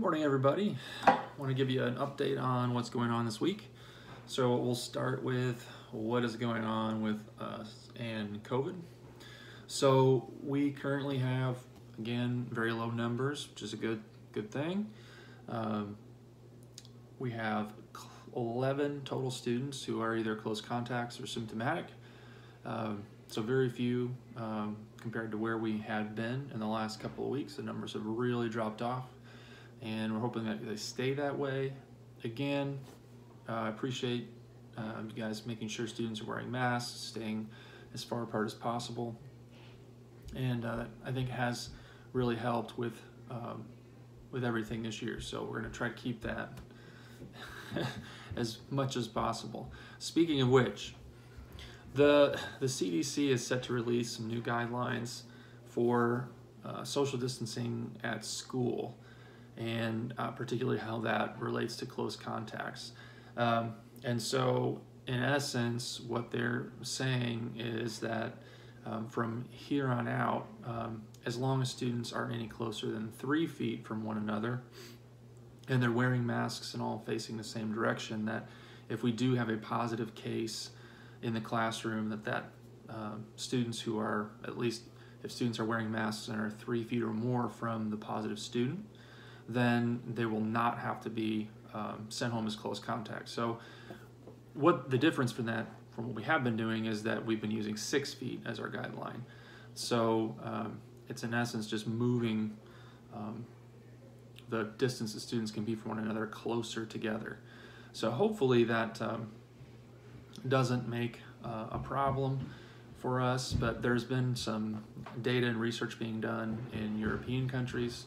Morning, everybody. I want to give you an update on what's going on this week. So we'll start with what is going on with us and COVID. So we currently have, again, very low numbers, which is a good thing. We have 11 total students who are either close contacts or symptomatic. So very few compared to where we had been in the last couple of weeks. The numbers have really dropped off, and we're hoping that they stay that way. Again, I appreciate you guys making sure students are wearing masks, staying as far apart as possible, and I think it has really helped with everything this year. So we're going to try to keep that as much as possible. Speaking of which, the CDC is set to release some new guidelines for social distancing at school, and particularly how that relates to close contacts. And so in essence, what they're saying is that from here on out, as long as students aren't any closer than 3 feet from one another, and they're wearing masks and all facing the same direction, that if we do have a positive case in the classroom, that students who are, at least if students are wearing masks and are 3 feet or more from the positive student, then they will not have to be sent home as close contacts. So what the difference from that, from what we have been doing, is that we've been using 6 feet as our guideline. So it's in essence just moving the distance that students can be from one another closer together. So hopefully that doesn't make a problem for us, but there's been some data and research being done in European countries,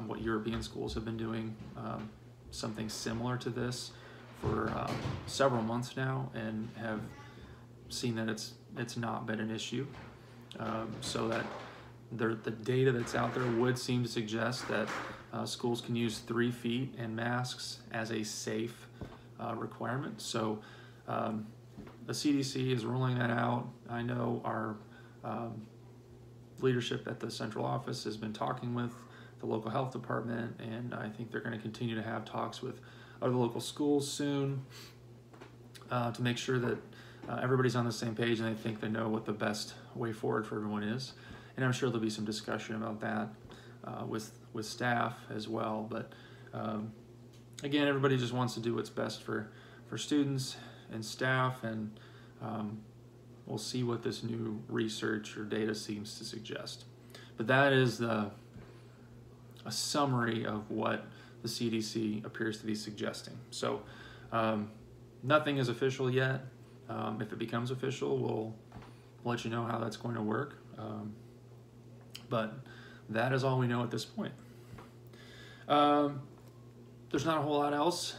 what European schools have been doing something similar to this for several months now, and have seen that it's not been an issue. So that the data that's out there would seem to suggest that schools can use 3 feet and masks as a safe requirement. So the CDC is rolling that out. I know our leadership at the central office has been talking with the local health department, and I think they're going to continue to have talks with other local schools soon to make sure that everybody's on the same page and they think they know what the best way forward for everyone is. And I'm sure there'll be some discussion about that with staff as well. But again, everybody just wants to do what's best for students and staff, and we'll see what this new research or data seems to suggest. But that is a summary of what the CDC appears to be suggesting. So nothing is official yet. If it becomes official, we'll let you know how that's going to work. But that is all we know at this point. There's not a whole lot else.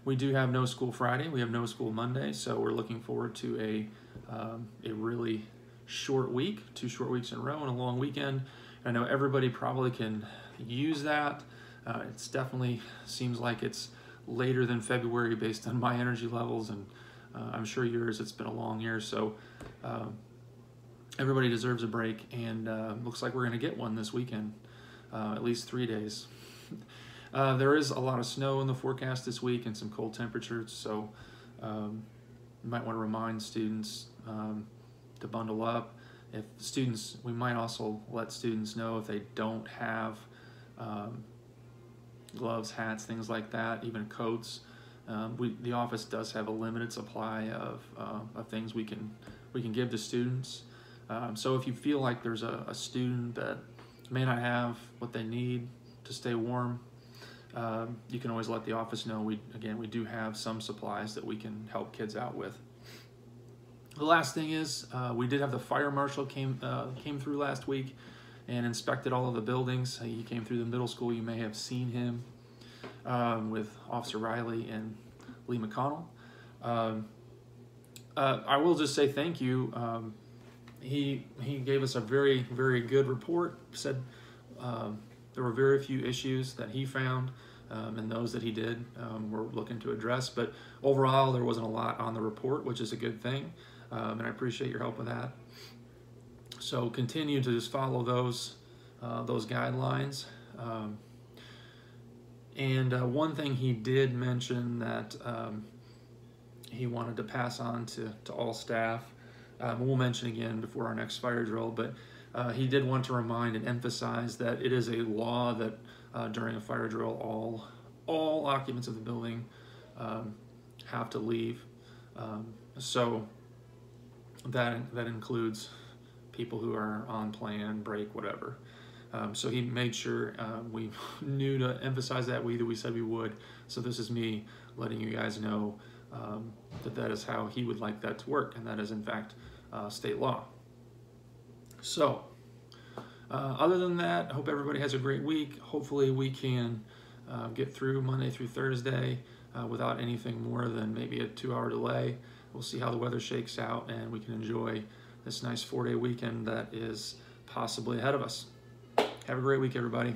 We do have no school Friday. We have no school Monday, so we're looking forward to a really short week, 2 short weeks in a row, and a long weekend. I know everybody probably can use that. It's definitely seems like it's later than February based on my energy levels, and I'm sure yours. It's been a long year, so everybody deserves a break, and looks like we're going to get one this weekend, at least 3 days. There is a lot of snow in the forecast this week and some cold temperatures, so you might want to remind students to bundle up. If students, we might also let students know if they don't have gloves, hats, things like that, even coats. The office does have a limited supply of things we can give to students. So if you feel like there's a student that may not have what they need to stay warm, you can always let the office know. We do have some supplies that we can help kids out with. The last thing is we did have the fire marshal came through last week and inspected all of the buildings. He came through the middle school. You may have seen him with Officer Riley and Lee McConnell. I will just say thank you. He gave us a very, very good report. Said there were very few issues that he found, and those that he did we're looking to address. But overall, there wasn't a lot on the report, which is a good thing, and I appreciate your help with that. So continue to just follow those guidelines. And one thing he did mention that he wanted to pass on to all staff, we'll mention again before our next fire drill, but he did want to remind and emphasize that it is a law that during a fire drill, all occupants of the building have to leave. So that includes people who are on plan, break, whatever. So he made sure we knew to emphasize that we said we would. So this is me letting you guys know that is how he would like that to work, and that is in fact state law. So other than that, I hope everybody has a great week. Hopefully we can get through Monday through Thursday without anything more than maybe a 2-hour delay. We'll see how the weather shakes out, and we can enjoy this nice 4-day weekend that is possibly ahead of us. Have a great week, everybody.